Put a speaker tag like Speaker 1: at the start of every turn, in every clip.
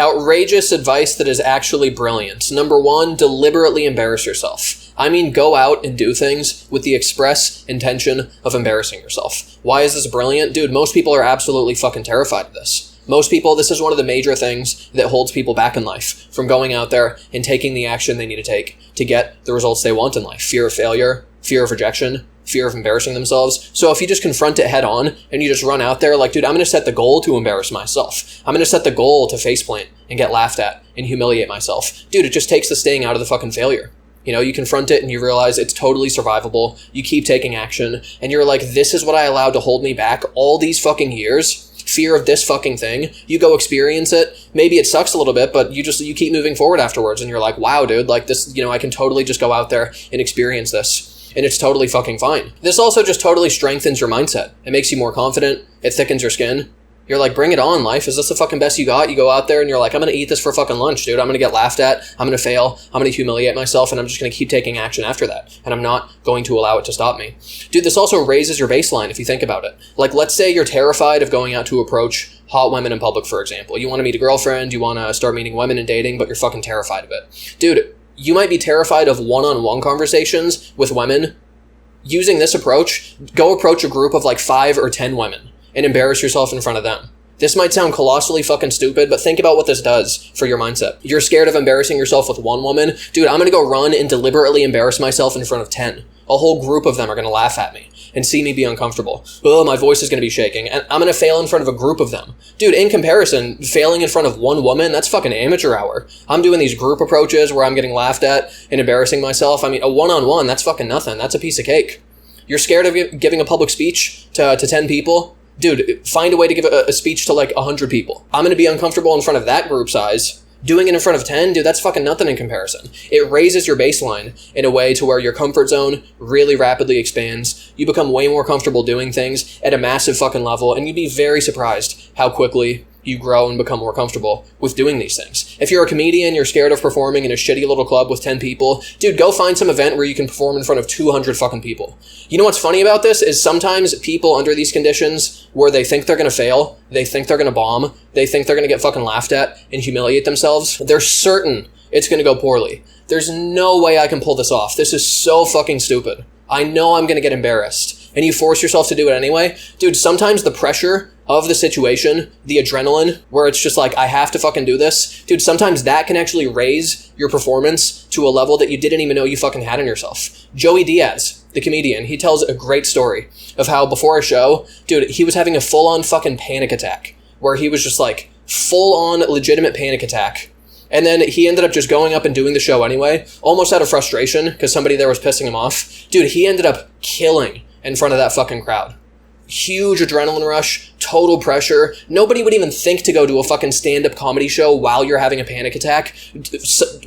Speaker 1: Outrageous advice that is actually brilliant. Number 1, deliberately embarrass yourself. I mean, go out and do things with the express intention of embarrassing yourself. Why is this brilliant? Dude, most people are absolutely fucking terrified of this. Most people, this is one of the major things that holds people back in life from going out there and taking the action they need to take to get the results they want in life. Fear of failure, fear of rejection, fear of embarrassing themselves. So if you just confront it head on and you just run out there like, dude, I'm going to set the goal to embarrass myself. I'm going to set the goal to faceplant and get laughed at and humiliate myself. Dude, it just takes the sting out of the fucking failure. You know, you confront it and you realize it's totally survivable. You keep taking action and you're like, this is what I allowed to hold me back all these fucking years. Fear of this fucking thing. You go experience it. Maybe it sucks a little bit, but you keep moving forward afterwards and you're like, wow, dude, like this, I can totally just go out there and experience this. And it's totally fucking fine. This also just totally strengthens your mindset. It makes you more confident. It thickens your skin. You're like, bring it on, life. Is this the fucking best you got? You go out there and you're like, I'm going to eat this for fucking lunch, dude. I'm going to get laughed at. I'm going to fail. I'm going to humiliate myself. And I'm just going to keep taking action after that. And I'm not going to allow it to stop me. Dude, this also raises your baseline if you think about it. Like, let's say you're terrified of going out to approach hot women in public, for example. You want to meet a girlfriend. You want to start meeting women and dating, but you're fucking terrified of it. Dude, you might be terrified of one-on-one conversations with women. Using this approach, go approach a group of like 5 or 10 women and embarrass yourself in front of them. This might sound colossally fucking stupid, but think about what this does for your mindset. You're scared of embarrassing yourself with one woman. Dude, I'm going to go run and deliberately embarrass myself in front of 10. A whole group of them are going to laugh at me and see me be uncomfortable. Oh, my voice is going to be shaking. And I'm going to fail in front of a group of them. Dude, in comparison, failing in front of one woman, that's fucking amateur hour. I'm doing these group approaches where I'm getting laughed at and embarrassing myself. I mean, a one-on-one, that's fucking nothing. That's a piece of cake. You're scared of giving a public speech to 10 people? Dude, find a way to give a speech to like 100 people. I'm going to be uncomfortable in front of that group size. Doing it in front of 10, dude, that's fucking nothing in comparison. It raises your baseline in a way to where your comfort zone really rapidly expands. You become way more comfortable doing things at a massive fucking level, and you'd be very surprised how quickly you grow and become more comfortable with doing these things. If you're a comedian, you're scared of performing in a shitty little club with 10 people, dude, go find some event where you can perform in front of 200 fucking people. You know what's funny about this is sometimes people under these conditions where they think they're going to fail, they think they're going to bomb, they think they're going to get fucking laughed at and humiliate themselves, they're certain it's going to go poorly. There's no way I can pull this off. This is so fucking stupid. I know I'm going to get embarrassed. And you force yourself to do it anyway. Dude, sometimes the pressure of the situation, the adrenaline, where it's just like, I have to fucking do this. Dude, sometimes that can actually raise your performance to a level that you didn't even know you fucking had in yourself. Joey Diaz, the comedian, he tells a great story of how before a show, dude, he was having a full-on fucking panic attack, where he was just like, full-on legitimate panic attack. And then he ended up just going up and doing the show anyway, almost out of frustration, because somebody there was pissing him off. Dude, he ended up killing in front of that fucking crowd. Huge adrenaline rush, total pressure. Nobody would even think to go to a fucking stand-up comedy show while you're having a panic attack.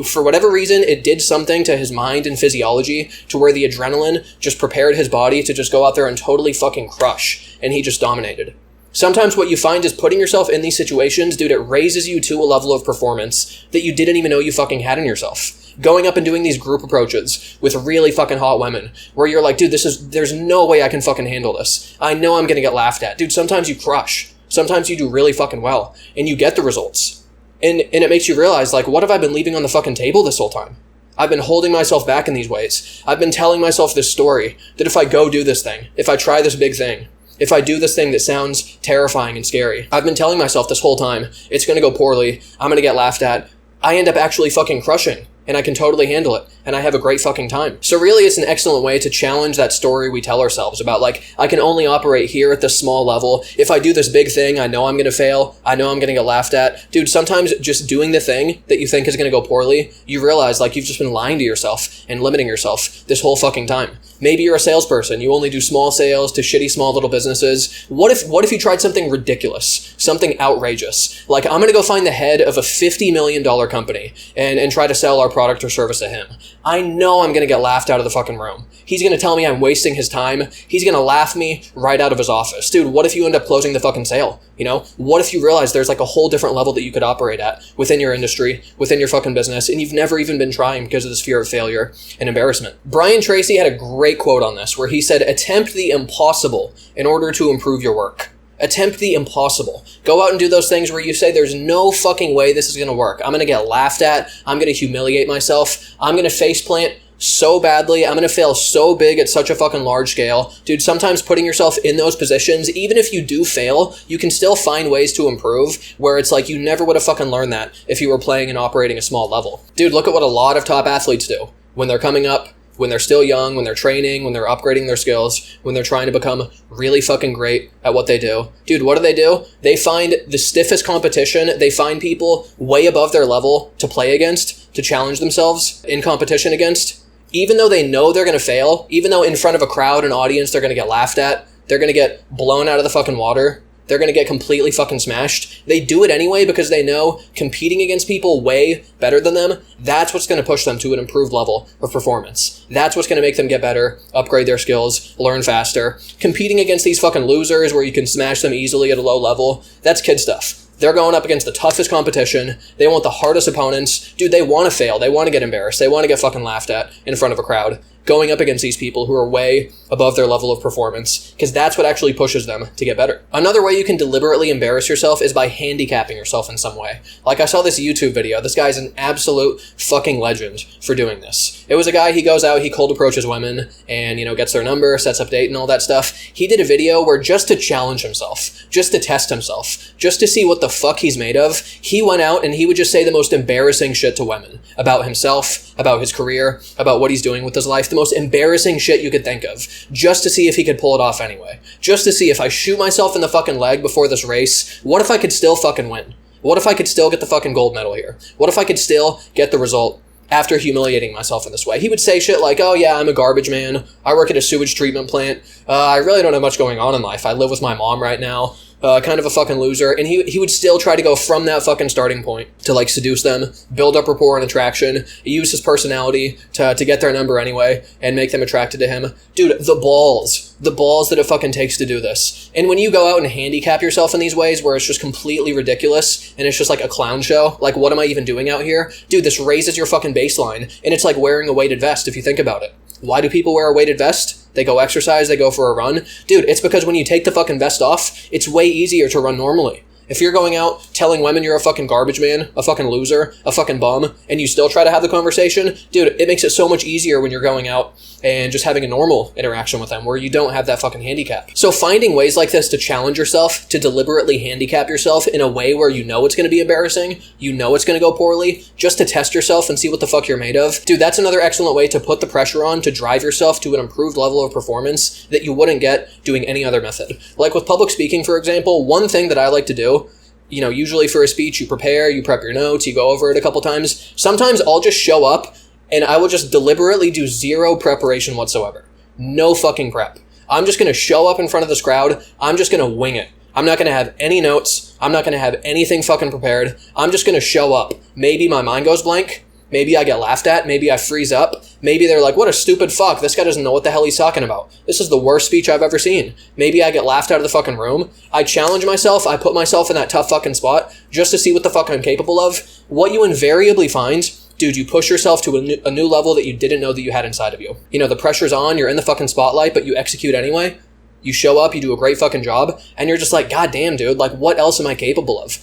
Speaker 1: For whatever reason, it did something to his mind and physiology to where the adrenaline just prepared his body to just go out there and totally fucking crush. And he just dominated. Sometimes what you find is putting yourself in these situations, dude, it raises you to a level of performance that you didn't even know you fucking had in yourself. Going up and doing these group approaches with really fucking hot women where you're like, dude, there's no way I can fucking handle this. I know I'm gonna get laughed at. Dude, sometimes you crush. Sometimes you do really fucking well and you get the results. And it makes you realize, like, what have I been leaving on the fucking table this whole time? I've been holding myself back in these ways. I've been telling myself this story that if I go do this thing, if I try this big thing, if I do this thing that sounds terrifying and scary, I've been telling myself this whole time, it's gonna go poorly, I'm gonna get laughed at. I end up actually fucking crushing. And I can totally handle it. And I have a great fucking time. So really, it's an excellent way to challenge that story we tell ourselves about, like, I can only operate here at this small level. If I do this big thing, I know I'm going to fail. I know I'm going to get laughed at. Dude, sometimes just doing the thing that you think is going to go poorly, you realize, like, you've just been lying to yourself and limiting yourself this whole fucking time. Maybe you're a salesperson. You only do small sales to shitty small little businesses. What if you tried something ridiculous? Something outrageous? Like, I'm going to go find the head of a $50 million company and try to sell our product or service to him. I know I'm going to get laughed out of the fucking room. He's going to tell me I'm wasting his time. He's going to laugh me right out of his office. Dude, what if you end up closing the fucking sale? You know, what if you realize there's like a whole different level that you could operate at within your industry, within your fucking business, and you've never even been trying because of this fear of failure and embarrassment? Brian Tracy had a great quote on this where he said, attempt the impossible in order to improve your work. Attempt the impossible. Go out and do those things where you say there's no fucking way this is going to work. I'm going to get laughed at. I'm going to humiliate myself. I'm going to faceplant so badly. I'm going to fail so big at such a fucking large scale. Dude, sometimes putting yourself in those positions, even if you do fail, you can still find ways to improve where it's like you never would have fucking learned that if you were playing and operating a small level. Dude, look at what a lot of top athletes do when they're coming up, when they're still young, when they're training, when they're upgrading their skills, when they're trying to become really fucking great at what they do. Dude, what do? They find the stiffest competition. They find people way above their level to play against, to challenge themselves in competition against. Even though they know they're going to fail, even though in front of a crowd, an audience, they're going to get laughed at, they're going to get blown out of the fucking water, they're going to get completely fucking smashed, they do it anyway because they know competing against people way better than them, that's what's going to push them to an improved level of performance. That's what's going to make them get better, upgrade their skills, learn faster. Competing against these fucking losers where you can smash them easily at a low level, that's kid stuff. They're going up against the toughest competition. They want the hardest opponents. Dude, they want to fail. They want to get embarrassed. They want to get fucking laughed at in front of a crowd. Going up against these people who are way above their level of performance, because that's what actually pushes them to get better. Another way you can deliberately embarrass yourself is by handicapping yourself in some way. Like I saw this YouTube video. This guy's an absolute fucking legend for doing this. It was a guy, he goes out, he cold approaches women and, gets their number, sets up date and all that stuff. He did a video where just to challenge himself, just to test himself, just to see what the fuck he's made of, he went out and he would just say the most embarrassing shit to women about himself, about his career, about what he's doing with his life. The most embarrassing shit you could think of, just to see if he could pull it off anyway. Just to see if I shoot myself in the fucking leg before this race, what if I could still fucking win? What if I could still get the fucking gold medal here? What if I could still get the result after humiliating myself in this way? He would say shit like, oh yeah, I'm a garbage man. I work at a sewage treatment plant. I really don't have much going on in life. I live with my mom right now. Kind of a fucking loser. And he would still try to go from that fucking starting point to like seduce them, build up rapport and attraction, use his personality to get their number anyway and make them attracted to him. Dude, the balls that it fucking takes to do this. And when you go out and handicap yourself in these ways where it's just completely ridiculous and it's just like a clown show, like what am I even doing out here? Dude, this raises your fucking baseline and it's like wearing a weighted vest if you think about it. Why do people wear a weighted vest? They go exercise, they go for a run. Dude, it's because when you take the fucking vest off, it's way easier to run normally. If you're going out telling women you're a fucking garbage man, a fucking loser, a fucking bum, and you still try to have the conversation, dude, it makes it so much easier when you're going out and just having a normal interaction with them where you don't have that fucking handicap. So finding ways like this to challenge yourself, to deliberately handicap yourself in a way where you know it's going to be embarrassing, you know it's going to go poorly, just to test yourself and see what the fuck you're made of. Dude, that's another excellent way to put the pressure on to drive yourself to an improved level of performance that you wouldn't get doing any other method. Like with public speaking, for example, one thing that I like to do, usually for a speech, you prepare, you prep your notes, you go over it a couple times. Sometimes I'll just show up and I will just deliberately do zero preparation whatsoever. No fucking prep. I'm just going to show up in front of this crowd. I'm just going to wing it. I'm not going to have any notes. I'm not going to have anything fucking prepared. I'm just going to show up. Maybe my mind goes blank. Maybe I get laughed at. Maybe I freeze up. Maybe they're like, what a stupid fuck. This guy doesn't know what the hell he's talking about. This is the worst speech I've ever seen. Maybe I get laughed out of the fucking room. I challenge myself. I put myself in that tough fucking spot just to see what the fuck I'm capable of. What you invariably find, dude, you push yourself to a new level that you didn't know that you had inside of you. The pressure's on. You're in the fucking spotlight, but you execute anyway. You show up, you do a great fucking job, and you're just like, God damn, dude, like, what else am I capable of?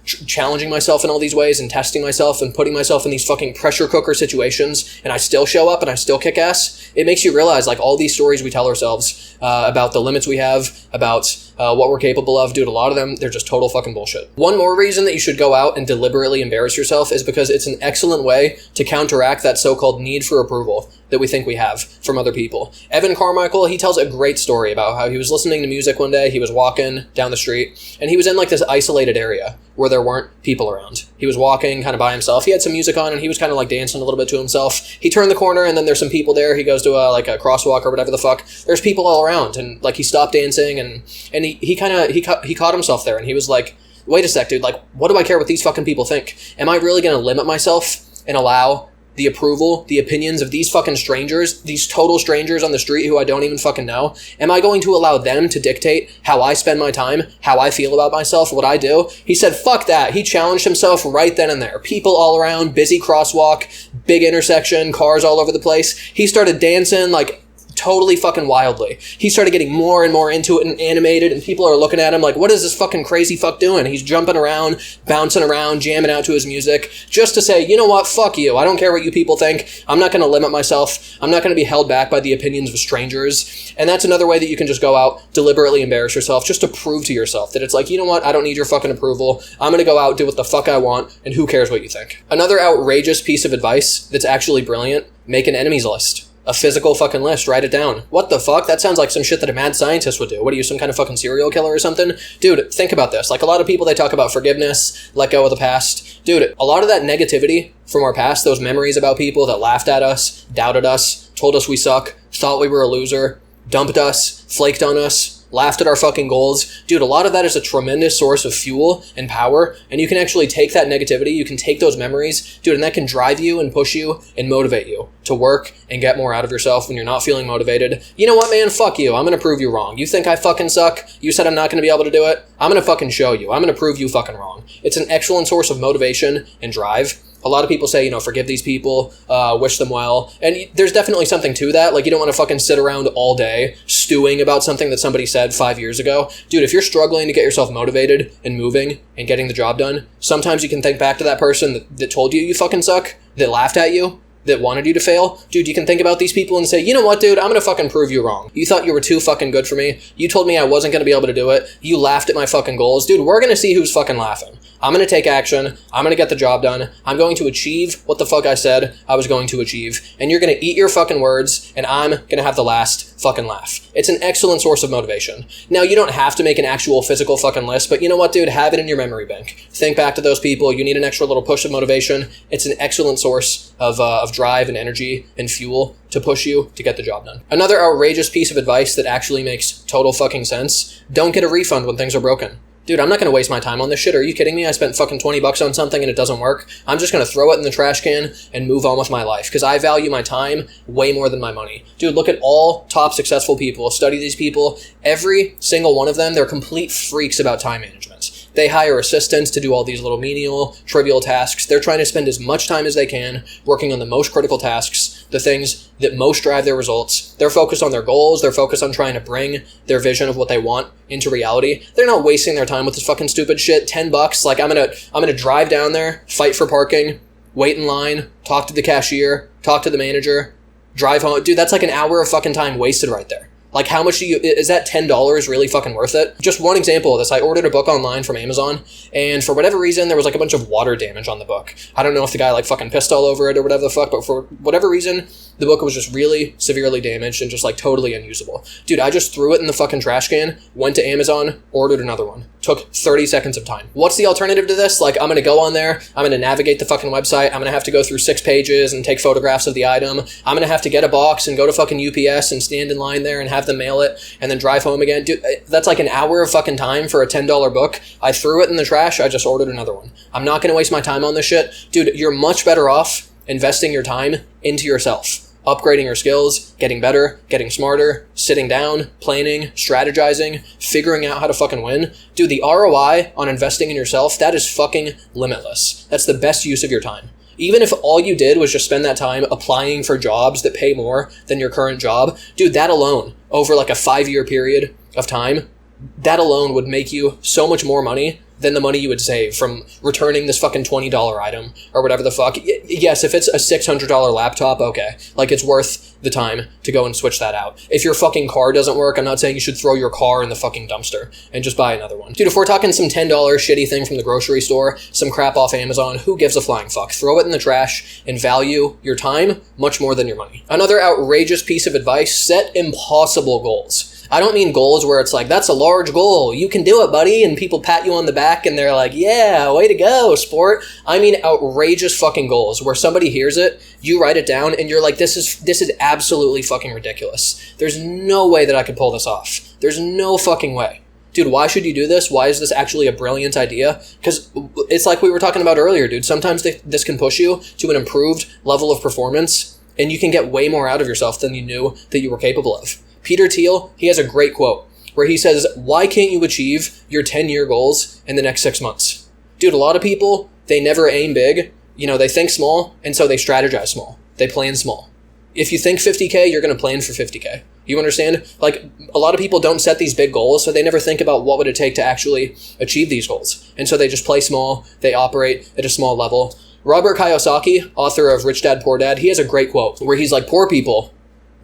Speaker 1: Challenging myself in all these ways and testing myself and putting myself in these fucking pressure cooker situations, and I still show up and I still kick ass. It makes you realize, like, all these stories we tell ourselves about the limits we have, about what we're capable of, dude, a lot of them, they're just total fucking bullshit. One more reason that you should go out and deliberately embarrass yourself is because it's an excellent way to counteract that so-called need for approval that we think we have from other people. Evan Carmichael, he tells a great story about how he was listening to music one day, he was walking down the street, and he was in like this isolated area where there weren't people around. He was walking kind of by himself. He had some music on and he was kind of like dancing a little bit to himself. He turned the corner and then there's some people there. He goes to a crosswalk or whatever the fuck. There's people all around and like he stopped dancing and he caught himself there and he was like, wait a sec, dude, like what do I care what these fucking people think? Am I really going to limit myself and allow the approval, the opinions of these fucking strangers, these total strangers on the street who I don't even fucking know? Am I going to allow them to dictate how I spend my time, how I feel about myself, what I do? He said, fuck that. He challenged himself right then and there. People all around, busy crosswalk, big intersection, cars all over the place. He started dancing like totally fucking wildly. He started getting more and more into it and animated, and people are looking at him like, what is this fucking crazy fuck doing? He's jumping around, bouncing around, jamming out to his music, just to say, you know what, fuck you. I don't care what you people think. I'm not going to limit myself. I'm not going to be held back by the opinions of strangers. And that's another way that you can just go out, deliberately embarrass yourself, just to prove to yourself that it's like, you know what, I don't need your fucking approval. I'm going to go out, do what the fuck I want, and who cares what you think. Another outrageous piece of advice that's actually brilliant: make an enemies list. A physical fucking list, write it down. What the fuck? That sounds like some shit that a mad scientist would do. What are you, some kind of fucking serial killer or something? Dude, think about this. Like, a lot of people, they talk about forgiveness, let go of the past. Dude, a lot of that negativity from our past, those memories about people that laughed at us, doubted us, told us we suck, thought we were a loser, dumped us, flaked on us, laughed at our fucking goals. Dude, a lot of that is a tremendous source of fuel and power, and you can actually take that negativity, you can take those memories, dude, and that can drive you and push you and motivate you to work and get more out of yourself when you're not feeling motivated. You know what, man? Fuck you. I'm gonna prove you wrong. You think I fucking suck? You said I'm not gonna be able to do it? I'm gonna fucking show you. I'm gonna prove you fucking wrong. It's an excellent source of motivation and drive. A lot of people say, forgive these people, wish them well. And there's definitely something to that. Like, you don't want to fucking sit around all day stewing about something that somebody said 5 years ago. Dude, if you're struggling to get yourself motivated and moving and getting the job done, sometimes you can think back to that person that told you fucking suck, that laughed at you, that wanted you to fail. Dude, you can think about these people and say, you know what, dude, I'm gonna fucking prove you wrong. You thought you were too fucking good for me. You told me I wasn't gonna be able to do it. You laughed at my fucking goals. Dude, we're gonna see who's fucking laughing. I'm gonna take action. I'm gonna get the job done. I'm going to achieve what the fuck I said I was going to achieve. And you're gonna eat your fucking words, and I'm gonna have the last fucking laugh. It's an excellent source of motivation. Now, you don't have to make an actual physical fucking list, but you know what, dude? Have it in your memory bank. Think back to those people. You need an extra little push of motivation. It's an excellent source of drive and energy and fuel to push you to get the job done. Another outrageous piece of advice that actually makes total fucking sense: don't get a refund when things are broken. Dude, I'm not going to waste my time on this shit. Are you kidding me? I spent fucking $20 on something and it doesn't work. I'm just going to throw it in the trash can and move on with my life, because I value my time way more than my money. Dude, look at all top successful people. Study these people. Every single one of them, they're complete freaks about time management. They hire assistants to do all these little menial, trivial tasks. They're trying to spend as much time as they can working on the most critical tasks, the things that most drive their results. They're focused on their goals. They're focused on trying to bring their vision of what they want into reality. They're not wasting their time with this fucking stupid shit. $10, like I'm gonna drive down there, fight for parking, wait in line, talk to the cashier, talk to the manager, drive home. Dude, that's like an hour of fucking time wasted right there. Like, how much is that $10 really fucking worth it? Just one example of this, I ordered a book online from Amazon, and for whatever reason, there was like a bunch of water damage on the book. I don't know if the guy like fucking pissed all over it or whatever the fuck, but for whatever reason, the book was just really severely damaged and just like totally unusable. Dude, I just threw it in the fucking trash can, went to Amazon, ordered another one. Took 30 seconds of time. What's the alternative to this? Like, I'm gonna go on there, I'm gonna navigate the fucking website, I'm gonna have to go through 6 pages and take photographs of the item, I'm gonna have to get a box and go to fucking UPS and stand in line there and have them mail it and then drive home again. Dude, that's like an hour of fucking time for a $10 book. I threw it in the trash, I just ordered another one. I'm not gonna waste my time on this shit. Dude, you're much better off investing your time into yourself. Upgrading your skills, getting better, getting smarter, sitting down, planning, strategizing, figuring out how to fucking win. Dude, the ROI on investing in yourself, that is fucking limitless. That's the best use of your time. Even if all you did was just spend that time applying for jobs that pay more than your current job, dude, that alone, over like a 5-year period of time, that alone would make you so much more money than the money you would save from returning this fucking $20 item or whatever the fuck. Yes, if it's a $600 laptop, okay. Like, it's worth the time to go and switch that out. If your fucking car doesn't work, I'm not saying you should throw your car in the fucking dumpster and just buy another one. Dude, if we're talking some $10 shitty thing from the grocery store, some crap off Amazon, who gives a flying fuck? Throw it in the trash and value your time much more than your money. Another outrageous piece of advice: set impossible goals. I don't mean goals where it's like, that's a large goal, you can do it, buddy, and people pat you on the back and they're like, yeah, way to go, sport. I mean outrageous fucking goals where somebody hears it, you write it down, and you're like, this is absolutely fucking ridiculous. There's no way that I could pull this off. There's no fucking way. Dude, why should you do this? Why is this actually a brilliant idea? Because it's like we were talking about earlier, dude. Sometimes this can push you to an improved level of performance, and you can get way more out of yourself than you knew that you were capable of. Peter Thiel, he has a great quote where he says, why can't you achieve your 10-year goals in the next 6 months? Dude, a lot of people, they never aim big. They think small, and so they strategize small. They plan small. If you think 50K, you're going to plan for 50K. You understand? Like, a lot of people don't set these big goals, so they never think about what would it take to actually achieve these goals. And so they just play small, they operate at a small level. Robert Kiyosaki, author of Rich Dad, Poor Dad, he has a great quote where he's like, poor people,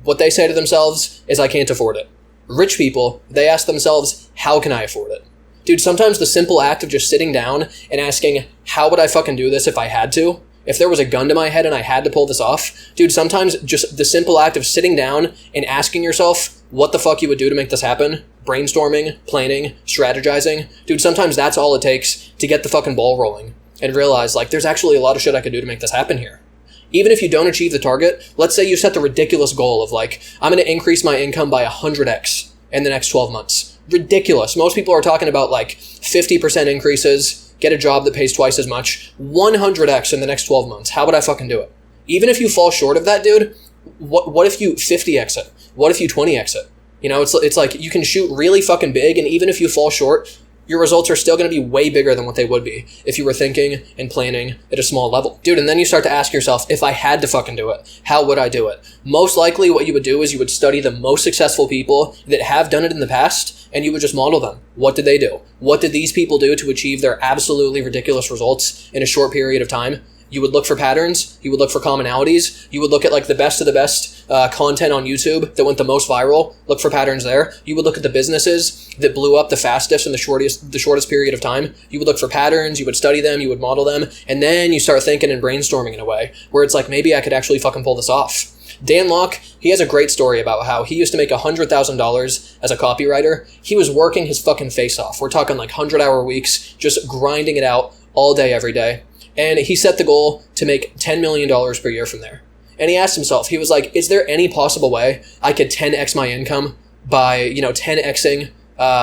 Speaker 1: what they say to themselves is, I can't afford it. Rich people, they ask themselves, how can I afford it? Dude, sometimes the simple act of just sitting down and asking, how would I fucking do this if I had to? If there was a gun to my head and I had to pull this off, dude, sometimes just the simple act of sitting down and asking yourself what the fuck you would do to make this happen, brainstorming, planning, strategizing, dude, sometimes that's all it takes to get the fucking ball rolling and realize, like, there's actually a lot of shit I could do to make this happen here. Even if you don't achieve the target, let's say you set the ridiculous goal of, like, I'm going to increase my income by 100x in the next 12 months. Ridiculous. Most people are talking about, like, 50% increases, get a job that pays twice as much, 100x in the next 12 months. How would I fucking do it? Even if you fall short of that, dude, what if you 50x it? What if you 20x it? You know, it's like you can shoot really fucking big, and even if you fall short, your results are still going to be way bigger than what they would be if you were thinking and planning at a small level. Dude, and then you start to ask yourself, if I had to fucking do it, how would I do it? Most likely what you would do is you would study the most successful people that have done it in the past, and you would just model them. What did they do? What did these people do to achieve their absolutely ridiculous results in a short period of time? You would look for patterns. You would look for commonalities. You would look at, like, the best of the best content on YouTube that went the most viral. Look for patterns there. You would look at the businesses that blew up the fastest in the shortest period of time. You would look for patterns. You would study them. You would model them. And then you start thinking and brainstorming in a way where it's like, maybe I could actually fucking pull this off. Dan Lok, he has a great story about how he used to make $100,000 as a copywriter. He was working his fucking face off. We're talking like 100-hour weeks, just grinding it out all day, every day. And he set the goal to make $10 million per year from there. And he asked himself, he was like, is there any possible way I could 10x my income by, 10xing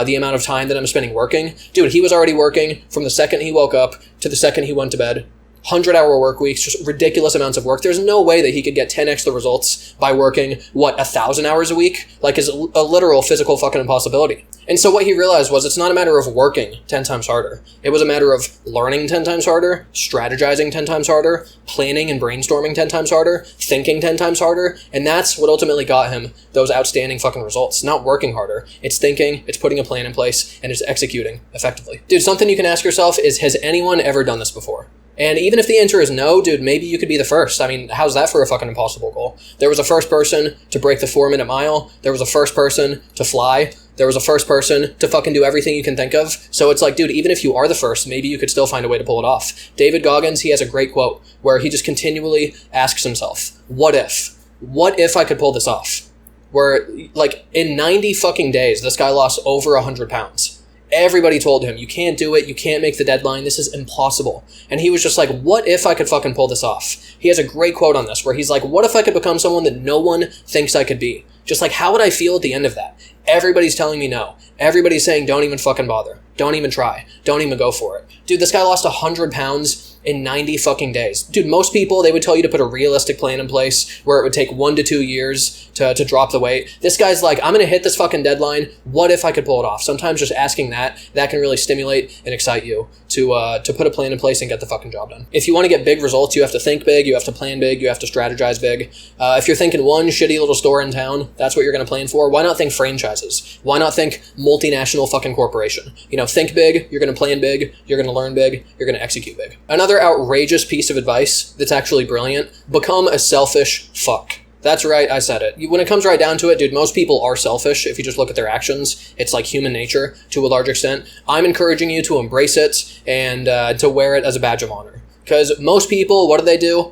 Speaker 1: the amount of time that I'm spending working? Dude, he was already working from the second he woke up to the second he went to bed. 100-hour work weeks, just ridiculous amounts of work. There's no way that he could get 10x the results by working, 1,000 hours a week? Like, is a literal physical fucking impossibility. And so what he realized was it's not a matter of working 10 times harder. It was a matter of learning 10 times harder, strategizing 10 times harder, planning and brainstorming 10 times harder, thinking 10 times harder, and that's what ultimately got him those outstanding fucking results. Not working harder. It's thinking, it's putting a plan in place, and it's executing effectively. Dude, something you can ask yourself is, has anyone ever done this before? And even if the answer is no, dude, maybe you could be the first. I mean, how's that for a fucking impossible goal? There was a first person to break the 4-minute mile. There was a first person to fly. There was a first person to fucking do everything you can think of. So it's like, dude, even if you are the first, maybe you could still find a way to pull it off. David Goggins, he has a great quote where he just continually asks himself, what if? What if I could pull this off? Where, like, in 90 fucking days, this guy lost over 100 pounds. Everybody told him, you can't do it, you can't make the deadline, this is impossible. And he was just like, what if I could fucking pull this off? He has a great quote on this where he's like, what if I could become someone that no one thinks I could be? Just like, how would I feel at the end of that? Everybody's telling me no. Everybody's saying, don't even fucking bother. Don't even try. Don't even go for it. Dude, this guy lost 100 pounds in 90 fucking days. Dude, most people, they would tell you to put a realistic plan in place where it would take 1 to 2 years to drop the weight. This guy's like, I'm going to hit this fucking deadline. What if I could pull it off? Sometimes just asking that can really stimulate and excite you to put a plan in place and get the fucking job done. If you want to get big results, you have to think big, you have to plan big, you have to strategize big. If you're thinking one shitty little store in town, that's what you're going to plan for. Why not think franchises? Why not think multinational fucking corporation? Think big, you're going to plan big, you're going to learn big, you're going to execute big. Another outrageous piece of advice that's actually brilliant, become a selfish fuck. That's right, I said it. When it comes right down to it, dude, most people are selfish. If you just look at their actions, it's like human nature to a large extent. I'm encouraging you to embrace it and to wear it as a badge of honor. Because most people, what do?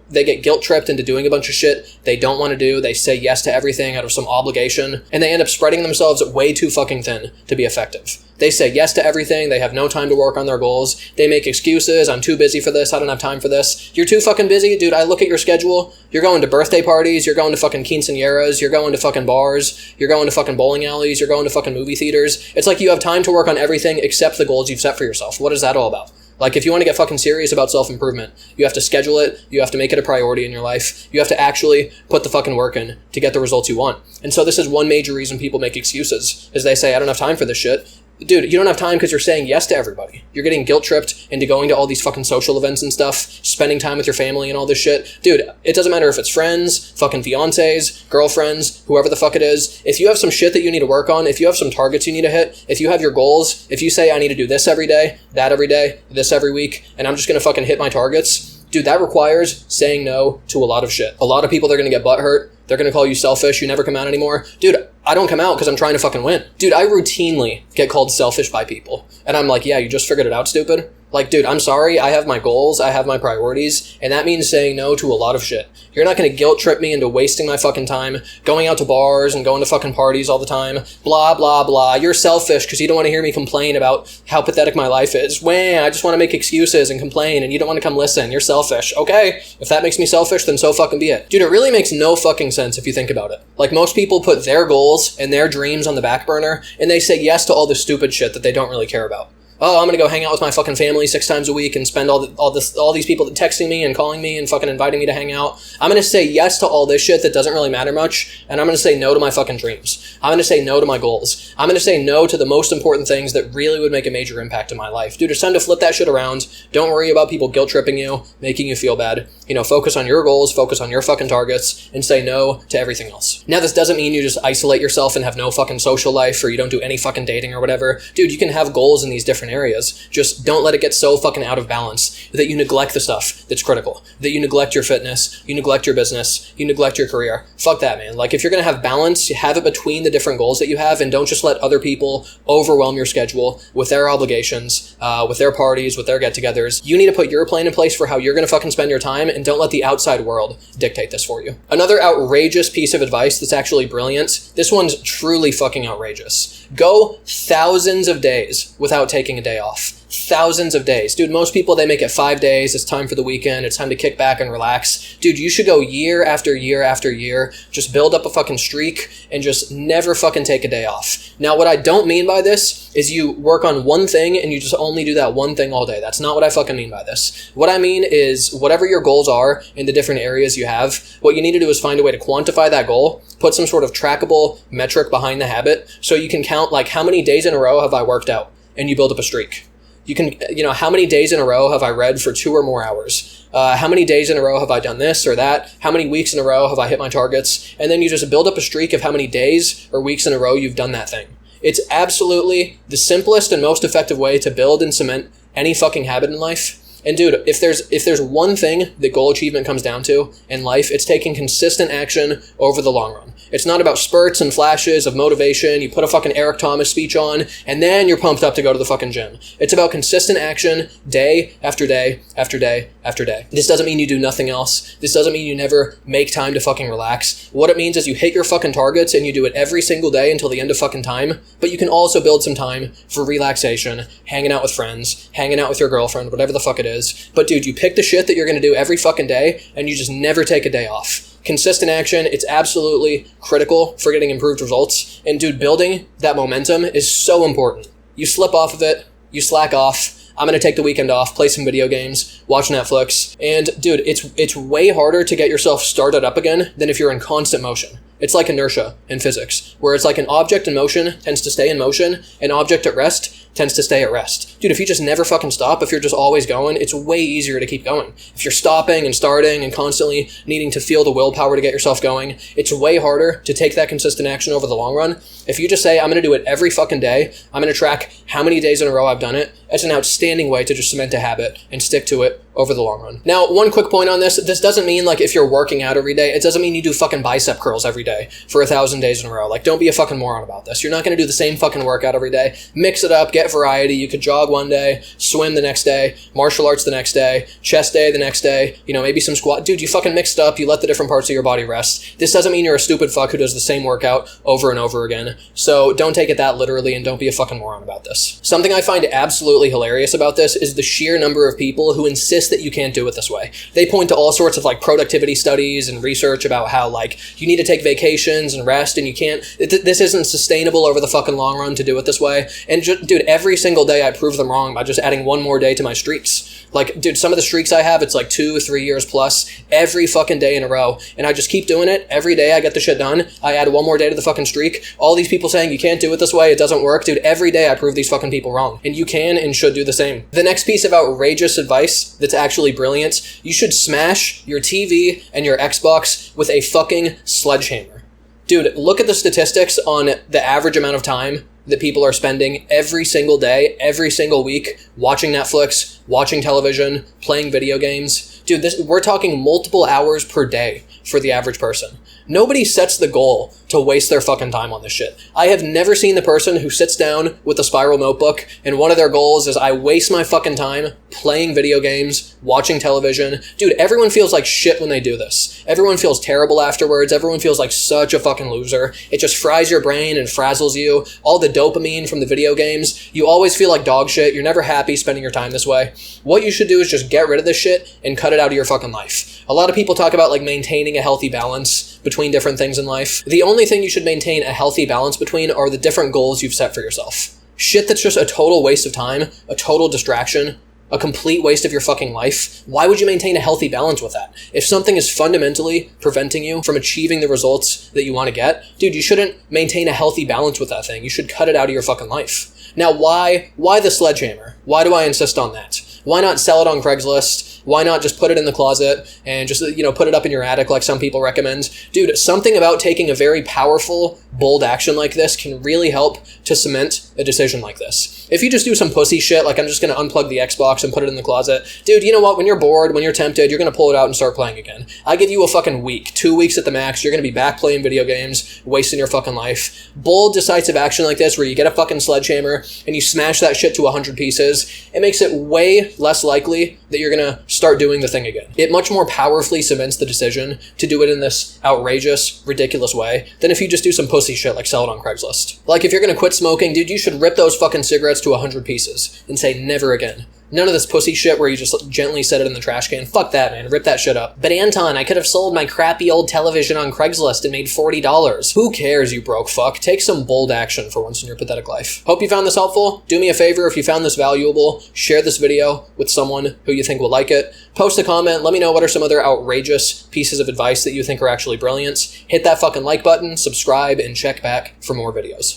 Speaker 1: They get guilt-tripped into doing a bunch of shit they don't want to do. They say yes to everything out of some obligation, and they end up spreading themselves way too fucking thin to be effective. They say yes to everything. They have no time to work on their goals. They make excuses. I'm too busy for this. I don't have time for this. You're too fucking busy? Dude, I look at your schedule. You're going to birthday parties. You're going to fucking quinceañeras. You're going to fucking bars. You're going to fucking bowling alleys. You're going to fucking movie theaters. It's like you have time to work on everything except the goals you've set for yourself. What is that all about? Like, if you want to get fucking serious about self-improvement, you have to schedule it, you have to make it a priority in your life, you have to actually put the fucking work in to get the results you want. And so this is one major reason people make excuses, is they say, I don't have time for this shit. Dude, you don't have time because you're saying yes to everybody. You're getting guilt-tripped into going to all these fucking social events and stuff, spending time with your family and all this shit. Dude, it doesn't matter if it's friends, fucking fiancés, girlfriends, whoever the fuck it is. If you have some shit that you need to work on, if you have some targets you need to hit, if you have your goals, if you say, I need to do this every day, that every day, this every week, and I'm just gonna fucking hit my targets, dude, that requires saying no to a lot of shit. A lot of people, they're gonna get butthurt. They're gonna call you selfish. You never come out anymore. Dude, I don't come out because I'm trying to fucking win. Dude, I routinely get called selfish by people. And I'm like, yeah, you just figured it out, stupid. Like, dude, I'm sorry. I have my goals. I have my priorities. And that means saying no to a lot of shit. You're not going to guilt trip me into wasting my fucking time, going out to bars and going to fucking parties all the time. Blah, blah, blah. You're selfish because you don't want to hear me complain about how pathetic my life is. Wah, I just want to make excuses and complain and you don't want to come listen. You're selfish. Okay. If that makes me selfish, then so fucking be it. Dude, it really makes no fucking sense if you think about it. Like, most people put their goals and their dreams on the back burner and they say yes to all the stupid shit that they don't really care about. Oh, I'm gonna go hang out with my fucking family 6 times a week and spend all these people texting me and calling me and fucking inviting me to hang out. I'm gonna say yes to all this shit that doesn't really matter much, and I'm gonna say no to my fucking dreams. I'm gonna say no to my goals. I'm gonna say no to the most important things that really would make a major impact in my life. Dude, it's time to flip that shit around. Don't worry about people guilt tripping you, making you feel bad. You know, focus on your goals, focus on your fucking targets, and say no to everything else. Now, this doesn't mean you just isolate yourself and have no fucking social life, or you don't do any fucking dating or whatever. Dude, you can have goals in these different areas. Just don't let it get so fucking out of balance that you neglect the stuff that's critical, that you neglect your fitness, you neglect your business, you neglect your career. Fuck that, man. Like, if you're going to have balance, you have it between the different goals that you have, and don't just let other people overwhelm your schedule with their obligations, with their parties, with their get-togethers. You need to put your plan in place for how you're going to fucking spend your time, and don't let the outside world dictate this for you. Another outrageous piece of advice that's actually brilliant. This one's truly fucking outrageous. Go thousands of days without taking a day off. Thousands of days. Dude, most people, they make it 5 days. It's time for the weekend. It's time to kick back and relax. Dude, you should go year after year after year. Just build up a fucking streak and just never fucking take a day off. Now, what I don't mean by this is you work on one thing and you just only do that one thing all day. That's not what I fucking mean by this. What I mean is whatever your goals are in the different areas you have, what you need to do is find a way to quantify that goal, put some sort of trackable metric behind the habit so you can count, like, how many days in a row have I worked out, and you build up a streak. You can, how many days in a row have I read for 2 or more hours? How many days in a row have I done this or that? How many weeks in a row have I hit my targets? And then you just build up a streak of how many days or weeks in a row you've done that thing. It's absolutely the simplest and most effective way to build and cement any fucking habit in life. And dude, if there's one thing that goal achievement comes down to in life, it's taking consistent action over the long run. It's not about spurts and flashes of motivation. You put a fucking Eric Thomas speech on, and then you're pumped up to go to the fucking gym. It's about consistent action day after day after day after day. This doesn't mean you do nothing else. This doesn't mean you never make time to fucking relax. What it means is you hit your fucking targets and you do it every single day until the end of fucking time, but you can also build some time for relaxation, hanging out with friends, hanging out with your girlfriend, whatever the fuck it is. But dude, you pick the shit that you're going to do every fucking day and you just never take a day off. Consistent action, it's absolutely critical for getting improved results. And dude, building that momentum is so important. You slip off of it, you slack off. I'm going to take the weekend off, play some video games, watch Netflix. And dude, it's way harder to get yourself started up again than if you're in constant motion. It's like inertia in physics, where it's like an object in motion tends to stay in motion, an object at rest tends to stay at rest. Dude, if you just never fucking stop, if you're just always going, it's way easier to keep going. If you're stopping and starting and constantly needing to feel the willpower to get yourself going, it's way harder to take that consistent action over the long run. If you just say, I'm going to do it every fucking day, I'm going to track how many days in a row I've done it, it's an outstanding way to just cement a habit and stick to it over the long run. Now, one quick point on this doesn't mean like if you're working out every day, it doesn't mean you do fucking bicep curls every day for 1,000 days in a row. Like, don't be a fucking moron about this. You're not going to do the same fucking workout every day. Mix it up, get variety. You could jog one day, swim the next day, martial arts the next day, chest day the next day, maybe some squat. Dude, you fucking mixed up. You let the different parts of your body rest. This doesn't mean you're a stupid fuck who does the same workout over and over again. So don't take it that literally and don't be a fucking moron about this. Something I find absolutely absolutely hilarious about this is the sheer number of people who insist that you can't do it this way. They point to all sorts of like productivity studies and research about how like you need to take vacations and rest, and you can't, this isn't sustainable over the fucking long run to do it this way. And dude, every single day I prove them wrong by just adding one more day to my streaks. Like, dude, some of the streaks I have, it's like 2-3 years plus every fucking day in a row. And I just keep doing it. Every day I get the shit done. I add one more day to the fucking streak. All these people saying you can't do it this way, it doesn't work. Dude, every day I prove these fucking people wrong. And you can and should do the same. The next piece of outrageous advice that's actually brilliant, you should smash your TV and your Xbox with a fucking sledgehammer. Dude, look at the statistics on the average amount of time that people are spending every single day, every single week, watching Netflix, watching television, playing video games. Dude, we're talking multiple hours per day for the average person. Nobody sets the goal to waste their fucking time on this shit. I have never seen the person who sits down with a spiral notebook and one of their goals is I waste my fucking time playing video games, watching television. Dude, everyone feels like shit when they do this. Everyone feels terrible afterwards. Everyone feels like such a fucking loser. It just fries your brain and frazzles you. All the dopamine from the video games. You always feel like dog shit. You're never happy spending your time this way. What you should do is just get rid of this shit and cut it out of your fucking life. A lot of people talk about like maintaining a healthy balance between different things in life. The only thing you should maintain a healthy balance between are the different goals you've set for yourself. Shit that's just a total waste of time, a total distraction, a complete waste of your fucking life. Why would you maintain a healthy balance with that? If something is fundamentally preventing you from achieving the results that you want to get, dude, you shouldn't maintain a healthy balance with that thing. You should cut it out of your fucking life. Now, why the sledgehammer? Why do I insist on that? Why not sell it on Craigslist? Why not just put it in the closet and just, put it up in your attic like some people recommend? Dude, something about taking a very powerful, bold action like this can really help to cement a decision like this. If you just do some pussy shit, like I'm just going to unplug the Xbox and put it in the closet, dude, you know what? When you're bored, when you're tempted, you're going to pull it out and start playing again. I give you a fucking week, 2 weeks at the max, you're going to be back playing video games, wasting your fucking life. Bold, decisive action like this where you get a fucking sledgehammer and you smash that shit to 100 pieces, it makes it way less likely that you're going to start doing the thing again. It much more powerfully cements the decision to do it in this outrageous, ridiculous way than if you just do some pussy shit like sell it on Craigslist. Like if you're going to quit smoking, dude, you should rip those fucking cigarettes to 100 pieces and say never again. None of this pussy shit where you just gently set it in the trash can. Fuck that, man. Rip that shit up. But Anton, I could have sold my crappy old television on Craigslist and made $40. Who cares, you broke fuck? Take some bold action for once in your pathetic life. Hope you found this helpful. Do me a favor if you found this valuable. Share this video with someone who you think will like it. Post a comment. Let me know what are some other outrageous pieces of advice that you think are actually brilliant. Hit that fucking like button, subscribe, and check back for more videos.